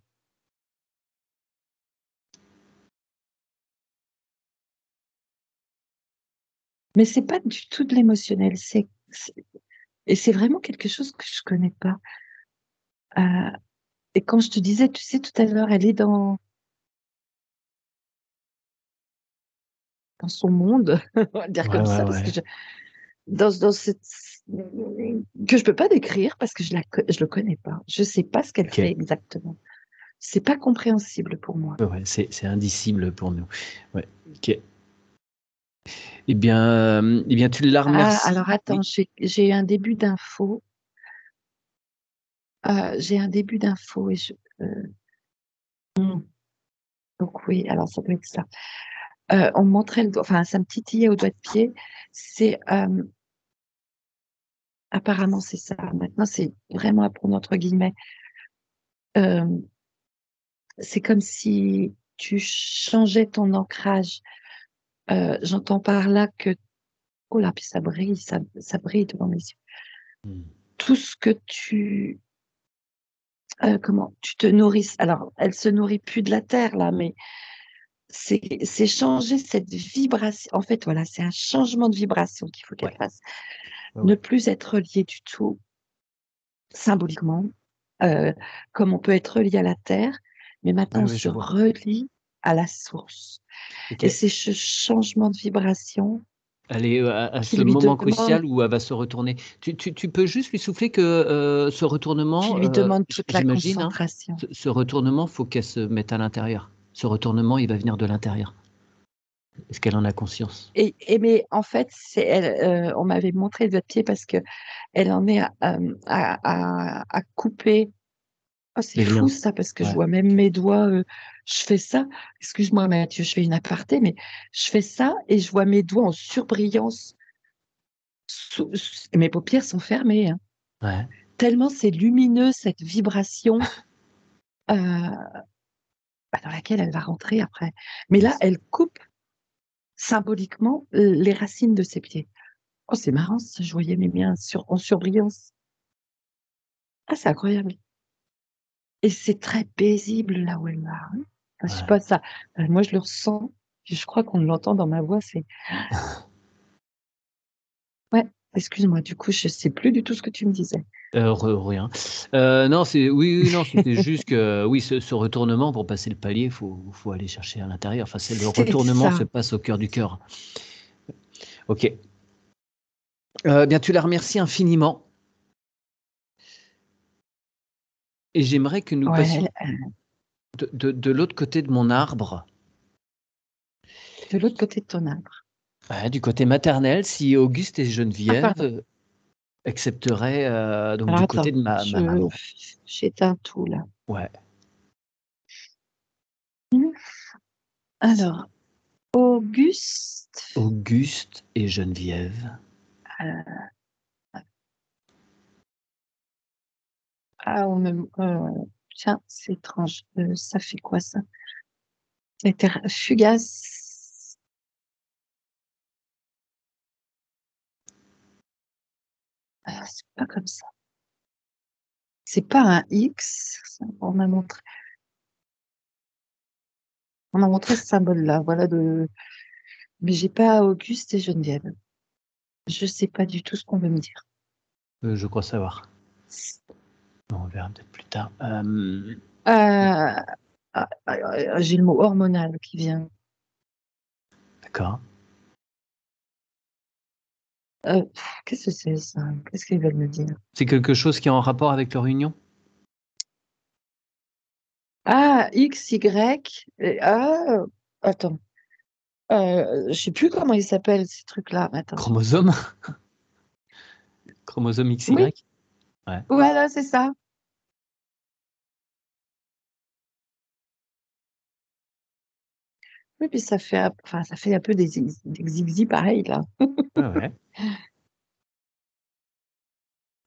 Mais c'est pas du tout de l'émotionnel. Et c'est vraiment quelque chose que je connais pas. Euh, et quand je te disais, tu sais, tout à l'heure, elle est dans son monde, on va le dire Ouais, comme ouais, ça, parce que ouais. dans cette que je peux pas décrire parce que je le connais pas. Je sais pas ce qu'elle fait Ok. exactement. C'est pas compréhensible pour moi. Ouais, ouais, c'est indicible pour nous. Ouais. Ok. Eh bien, tu la Ah, remercies. alors attends, Oui. j'ai un début d'info. J'ai un début d'info et euh, hmm. Donc oui, alors ça doit être ça. On me montrait le doigt, enfin ça me titillait au doigt de pied. C'est apparemment c'est ça. Maintenant c'est vraiment à prendre entre guillemets. Euh, c'est comme si tu changeais ton ancrage. J'entends par là que oh là, puis ça brille devant mes yeux. Hmm. Tout ce que comment tu te nourris. Alors elle se nourrit plus de la terre là, mais c'est changer cette vibration. En fait, voilà, c'est un changement de vibration qu'il faut qu'elle Ouais, fasse. ouais, Ne ouais. plus être lié du tout symboliquement, euh, comme on peut être relié à la terre, mais Ouais, maintenant on ouais, se je vois. relie à la source. Ok. Et c'est ce changement de vibration Elle est à qui ce lui moment demande, crucial où elle va se retourner. Tu peux juste lui souffler que ce qui retournement, lui demande toute la j'imagine, hein, concentration. ce retournement, faut qu'elle se mette à l'intérieur. Ce retournement, il va venir de l'intérieur. Est-ce qu'elle en a conscience? Mais en fait, on m'avait montré le pied parce que elle en est à couper. Oh, c'est Les fou liens. ça, parce que je Ouais. vois même mes doigts. Je fais ça. Excuse-moi, Mathieu, je fais une aparté, mais je fais ça et je vois mes doigts en surbrillance. Mes paupières sont fermées, hein. Ouais. Tellement c'est lumineux, cette vibration euh, dans laquelle elle va rentrer après. Mais là, Yes. elle coupe symboliquement les racines de ses pieds. Oh, c'est marrant, ça, je voyais mes miens en surbrillance. Ah, c'est incroyable. Et c'est très paisible là où elle va, hein. Enfin, je sais Ouais. pas ça. Moi, je le ressens. Je crois qu'on l'entend dans ma voix. C'est ouais. Excuse-moi. Du coup, je sais plus du tout ce que tu me disais. Rien. Non, oui, oui, non, c'était juste que, oui, ce retournement, pour passer le palier, faut aller chercher à l'intérieur. Enfin, c'est le C'est retournement se ça. passe au cœur du cœur. OK. Bien, tu la remercies infiniment et j'aimerais que nous passions Ouais. de l'autre côté de mon arbre, De l'autre côté de ton arbre. ouais, du côté maternel, si Auguste et Ah, Geneviève pardon. accepteraient, donc Alors du côté attends. de ma maman. J'éteins tout là. Ouais. Alors, Auguste. Auguste et Geneviève. euh, ah, tiens, c'est étrange. Ça fait quoi ça? Ça a été fugace. Ah, c'est pas comme ça. C'est pas un X. On a montré ce symbole-là. Voilà mais j'ai pas Auguste et Geneviève. Je sais pas du tout ce qu'on veut me dire. Je crois savoir. Bon, on verra peut-être plus tard. Euh, j'ai le mot hormonal qui vient. D'accord. Qu'est-ce que c'est ça? Qu'est-ce qu'ils veulent me dire? C'est quelque chose qui est en rapport avec leur union? Ah, X, Y. Attends. Je sais plus comment ils s'appellent ces trucs-là. Attends. Chromosome? Chromosome Oui, XY? Ouais. voilà, c'est ça. Oui, puis enfin, ça fait un peu des zigzis pareil, là. Ouais, ouais.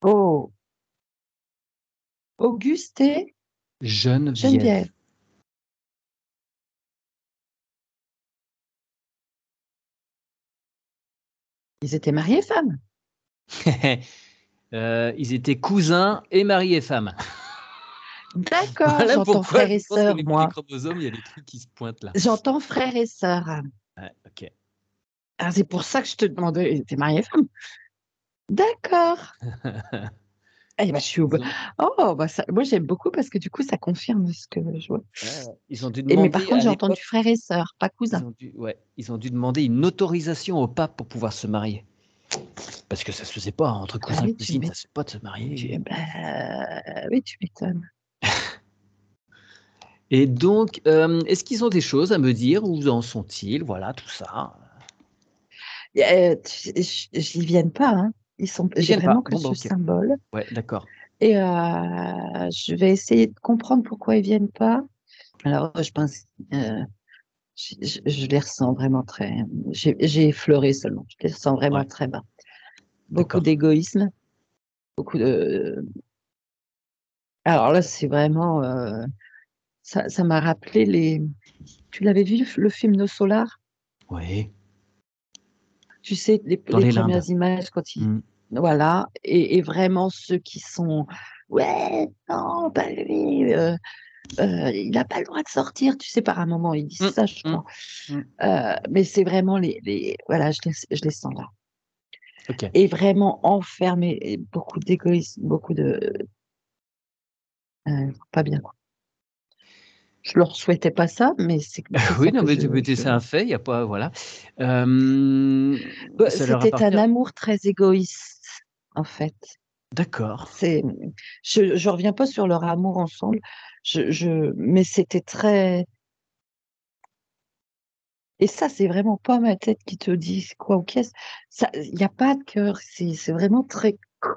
Oh, Auguste et Geneviève. Geneviève. Ils étaient mariés femmes. Ils étaient cousins et mari et femme. D'accord, Voilà j'entends pourquoi frère je et pense sœur, qu'avec les moi. chromosomes, il y a des trucs qui se pointent là. J'entends frère et sœur. Ouais, OK. Ah, c'est pour ça que je te demandais, ils étaient mariés femmes. D'accord. Eh ben, je suis Ils ont, Oh, bah moi j'aime beaucoup parce que du coup ça confirme ce que je vois. ils ont dû Mais par demander contre à j'ai entendu l'époque, frères et sœurs, pas cousins. ils ont dû demander une autorisation au pape pour pouvoir se marier. Parce que ça se faisait pas entre Ah cousins oui, cousines, ça se fait pas de se marier. oui, tu m'étonnes. Et donc, est-ce qu'ils ont des choses à me dire? Où en sont-ils? Voilà, tout ça. Ils viennent pas, hein. Ils J'ai viennent pas. vraiment que Bon, bah, ce OK. symbole. Ouais, d'accord. Et je vais essayer de comprendre pourquoi ils viennent pas. Alors, je pense, je les ressens vraiment très. J'ai effleuré seulement. Je les ressens vraiment Ouais, très bas. Beaucoup d'accord. d'égoïsme, beaucoup de. Alors là, c'est vraiment. Ça m'a rappelé les. Tu l'avais vu le film No Solar? Oui, Tu sais, dans les les limbes. premières images quand ils. Mmh. Voilà. Et vraiment ceux qui sont. Ouais, non, pas lui. Il n'a pas le droit de sortir. Tu sais, par un moment, ils disent Mmh, ça, je mmh, crois. mmh. Mais c'est vraiment voilà, je les sens là. OK. Et vraiment enfermé, et beaucoup d'égoïsme, beaucoup de. Pas bien, quoi. Je leur souhaitais pas ça, mais c'est Oui, ça non, que mais c'est un fait, il y a pas voilà. Ça leur C'était un appartient. amour très égoïste, en fait. D'accord. C'est, je reviens pas sur leur amour ensemble, mais c'était très. Et ça, c'est vraiment pas ma tête qui te dit quoi ou qu'est-ce. Ça, il n'y a pas de cœur. C'est vraiment très Ouais,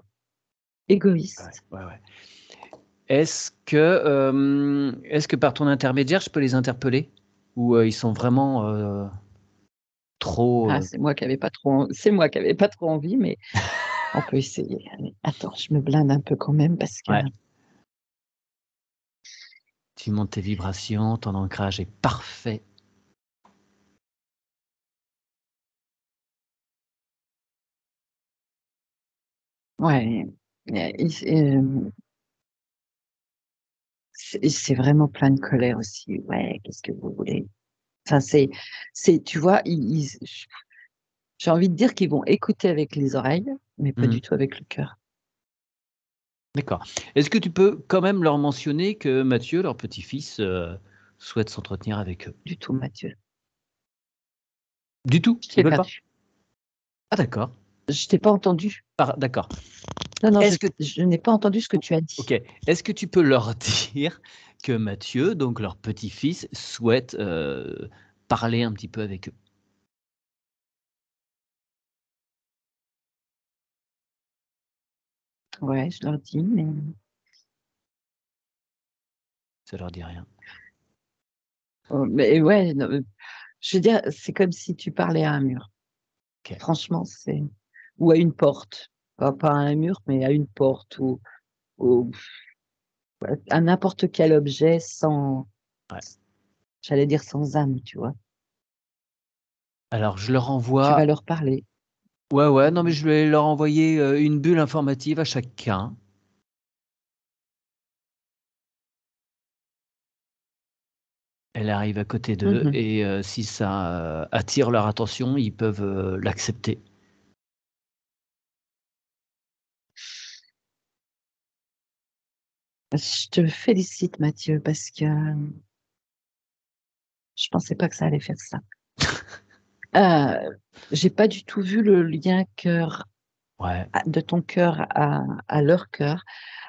égoïste. ouais, ouais. Est-ce que par ton intermédiaire, je peux les interpeller? Ou, ils sont vraiment, trop, Ah, c'est moi qui avais pas trop envie, mais on peut essayer. Allez, attends, je me blinde un peu quand même parce que. ouais, tu montes tes vibrations, ton ancrage est parfait. Ouais, c'est vraiment plein de colère aussi. Ouais, qu'est-ce que vous voulez? Enfin, tu vois, j'ai envie de dire qu'ils vont écouter avec les oreilles, mais pas Mmh. du tout avec le cœur. D'accord. Est-ce que tu peux quand même leur mentionner que Mathieu, leur petit-fils, souhaite s'entretenir avec eux? Du tout, Mathieu. Du tout? Je Ils t'ai veulent pas? perdu. Ah d'accord. Je t'ai pas entendu. D'accord. Non, non, Est-ce que je n'ai pas entendu ce que tu as OK. dit. Est-ce que tu peux leur dire que Mathieu, donc leur petit-fils, souhaite, parler un petit peu avec eux? Ouais, je leur dis, mais. Ça leur dit rien? Mais ouais, non, je veux dire, c'est comme si tu parlais à un mur. OK. Franchement, c'est. Ou à une porte. Pas à un mur, mais à une porte ou à n'importe quel objet sans, Ouais. j'allais dire sans âme, tu vois. Alors je leur Tu vas envoie leur parler. ouais, ouais, non mais je vais leur envoyer, une bulle informative à chacun. Elle arrive à côté d'eux Mhm. et si ça, attire leur attention, ils peuvent, l'accepter. Je te félicite, Mathieu, parce que je pensais pas que ça allait faire ça. J'ai pas du tout vu le lien cœur Ouais, de ton cœur à leur cœur.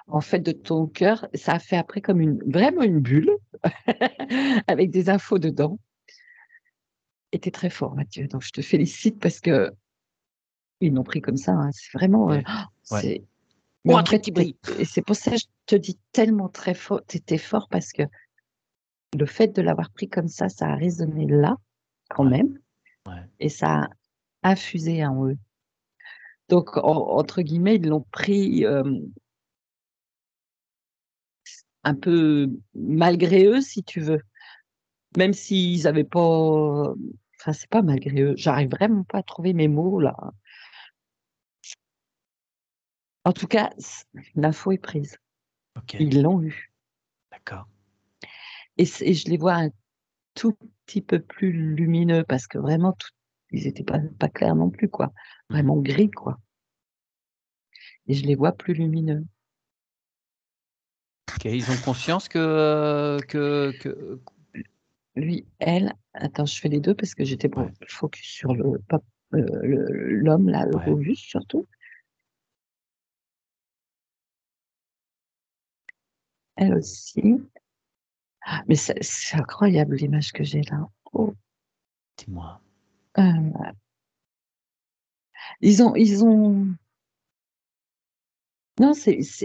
En fait, de ton cœur, ça a fait après comme vraiment une bulle avec des infos dedans. Et t'es très fort, Mathieu. Donc, je te félicite parce que ils l'ont pris comme ça, hein. C'est vraiment, OK. Ouais. c'est. Mais Oh un en truc fait, qui brille! et c'est pour ça que je te dis tellement très fort, t'étais fort parce que le fait de l'avoir pris comme ça a résonné là, quand Ouais, même, ouais. et ça a infusé en eux. Donc, entre guillemets, ils l'ont pris un peu malgré eux, si tu veux. Même s'ils n'avaient pas. Enfin, c'est pas malgré eux. J'arrive vraiment pas à trouver mes mots là. En tout cas, l'info est prise. OK, Ils l'ont eu. d'accord. Et je les vois un tout petit peu plus lumineux parce que vraiment, ils n'étaient pas clairs non plus, quoi. Mmh. Vraiment gris, quoi. Et je les vois plus lumineux. Ok, ils ont conscience que, Lui, elle, attends, je fais les deux parce que j'étais ouais, focus sur l'homme, là, le ouais, Rubus surtout. Elle aussi. Mais c'est incroyable l'image que j'ai là. Oh. dis-moi. Euh, ils ont, non,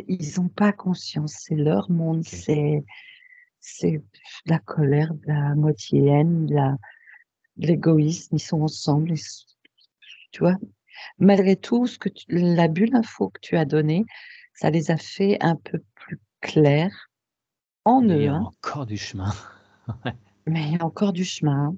ils ont pas conscience. C'est leur monde. Ok. C'est de la colère, de la moitié haine, de l'égoïsme. Ils sont ensemble. Tu vois, malgré tout, la bulle info que tu as donnée, ça les a fait un peu plus clairs en Mais il y eux, a hein. encore du chemin. Ouais. Mais il y a encore du chemin, hein.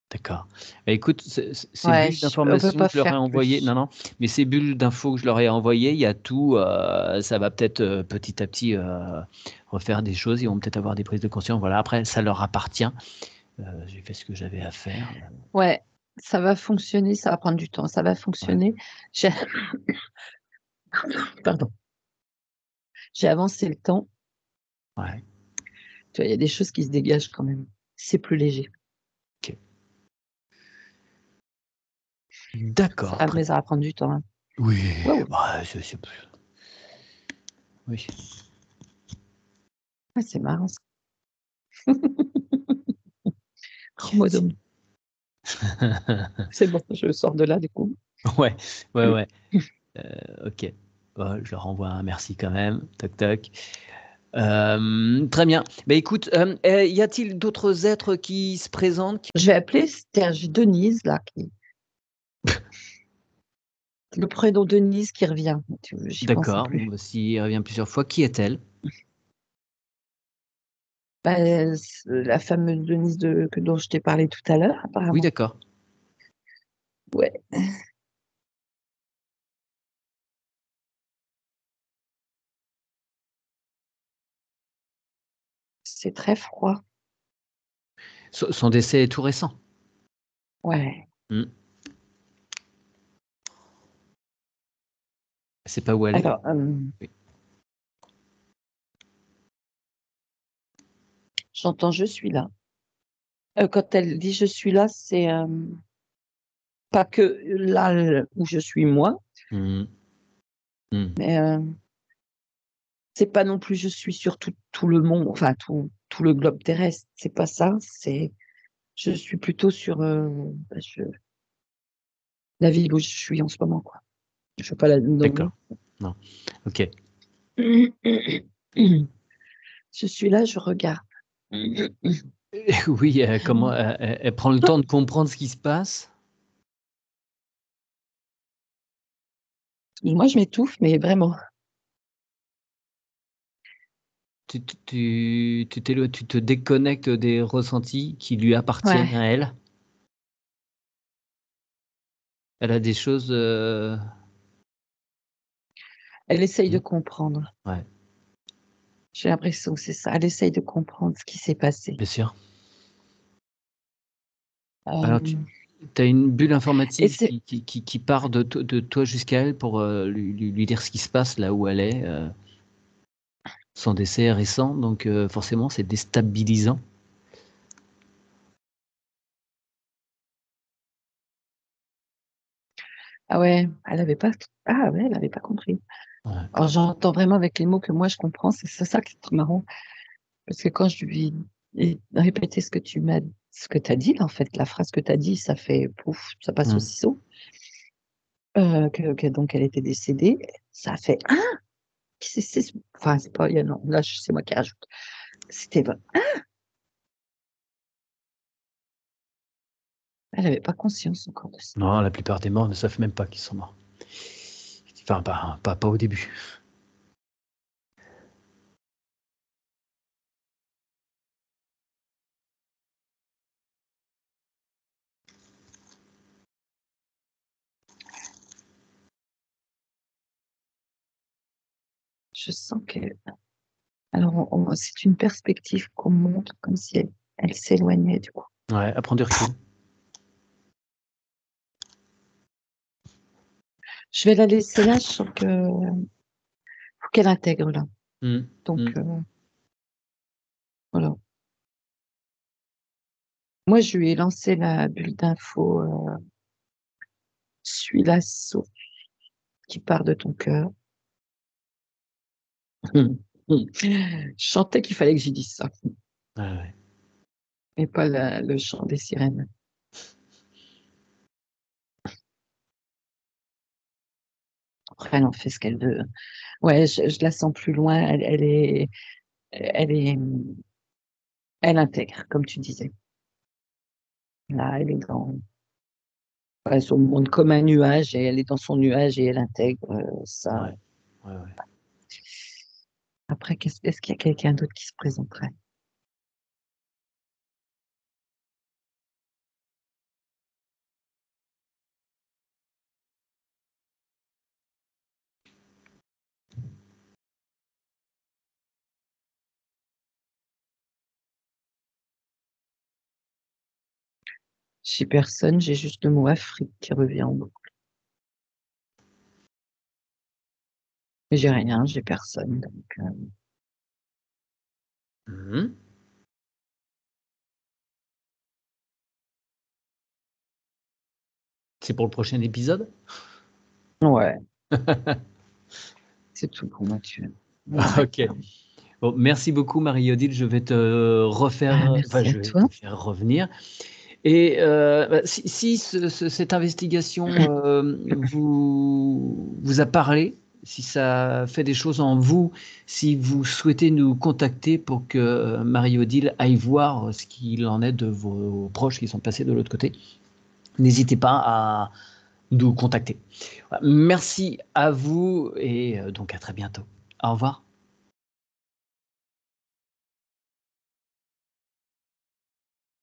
D'accord. Bah, écoute, ces Ouais, bulles on peut d'informations pas que je leur ai faire envoyées, plus. non, non, mais ces bulles d'infos que je leur ai envoyées, il y a tout, ça va peut-être, petit à petit, refaire des choses. Ils vont peut-être avoir des prises de conscience. Voilà, après ça leur appartient. J'ai fait ce que j'avais à faire. Ouais, ça va fonctionner, ça va prendre du temps, ça va Ouais, fonctionner. J'ai, pardon, j'ai avancé le temps. ouais, Tu vois, il y a des choses qui se dégagent quand même. C'est plus léger. OK. D'accord, très Mais ça va prendre du temps, hein. oui, Waouh, bah, oui. ouais, c'est marrant ça. Qu'y a-t-il? Chromodome. C'est bon, je sors de là du coup. Ouais, ouais, ouais, OK. Bah, je leur envoie un merci quand même. Toc toc. Très bien. Bah, écoute, y a-t-il d'autres êtres qui se présentent qui Je vais appeler, j'ai Denise là, le prénom Denise qui revient. J'y pensais d'accord, bon, plus. bah, s'il revient plusieurs fois, qui est-elle? Bah, la fameuse Denise dont je t'ai parlé tout à l'heure, Oui, apparemment. d'accord. Ouais, c'est très froid. Son décès est tout récent? Ouais. Mmh. C'est pas où elle est? Alors, Oui. j'entends je suis là. Quand elle dit je suis là, c'est pas que là où je suis moi, Mmh. Mmh. mais c'est pas non plus je suis sur tout le monde, enfin tout le globe terrestre. C'est pas ça. Je suis plutôt sur la ville où je suis en ce moment, quoi. Je peux pas la D'accord. nommer. Non. OK. Je suis là, je regarde. Oui, comment elle prend le temps de comprendre ce qui se passe? Moi, je m'étouffe, mais vraiment. Tu te déconnectes des ressentis qui lui appartiennent Ouais. à elle? Elle a des choses, Elle essaye de mmh, comprendre. ouais, J'ai l'impression que c'est ça. Elle essaye de comprendre ce qui s'est passé. bien sûr. Alors tu Hem as une bulle et informative c'est qui part de toi jusqu'à elle pour, lui dire ce qui se passe là où elle est, son décès est récent donc forcément c'est déstabilisant. ah ouais, elle avait pas compris. Ouais. Alors j'entends vraiment avec les mots que moi je comprends, c'est ça qui est trop marrant. Parce que quand je lui ai répété ce que tu as dit là, en fait, la phrase que tu as dit, ça fait pouf, ça passe au Mmh. ciseau, que donc elle était décédée. Ça a fait: «Ah!» enfin, c'est pas il y a non, là, c'est moi qui rajoute. C'était vr Elle avait pas conscience encore de ça. Non, la plupart des morts ne savent même pas qu'ils sont morts. Enfin pas au début. Je sens que alors c'est une perspective qu'on montre comme si elle s'éloignait du coup. Ouais, à prendre du recul. Je vais la laisser là, je sens que faut qu'elle intègre là. Mmh, Donc, mmh. voilà. Moi, je lui ai lancé la bulle d'info, suis la source qui part de ton cœur. Je sentais qu'il fallait que j'y dise ça Ouais, ouais. et pas le chant des sirènes. Après, elle en fait ce qu'elle veut. Ouais, je la sens plus loin. Elle est, elle intègre, comme tu disais. Là, elle est dans son monde comme un nuage et elle est dans son nuage et elle intègre ça. Ouais, ouais, ouais. Après, est-ce qu'il y a quelqu'un d'autre qui se présenterait? J'ai personne, j'ai juste le mot Afrique qui revient en boucle. Mais j'ai rien, j'ai personne. Donc, Mmh. C'est pour le prochain épisode? ouais, c'est tout pour Mathieu. On arrête OK. là. Bon, merci beaucoup Marie-Odile, je vais te Ah, refaire, enfin merci à je vais toi. te faire revenir et bah, si cette investigation, vous a parlé, si ça fait des choses en vous, si vous souhaitez nous contacter pour que Marie-Odile aille voir ce qu'il en est de vos proches qui sont passés de l'autre côté, n'hésitez pas à nous contacter. Voilà, merci à vous et donc à très bientôt. Au revoir.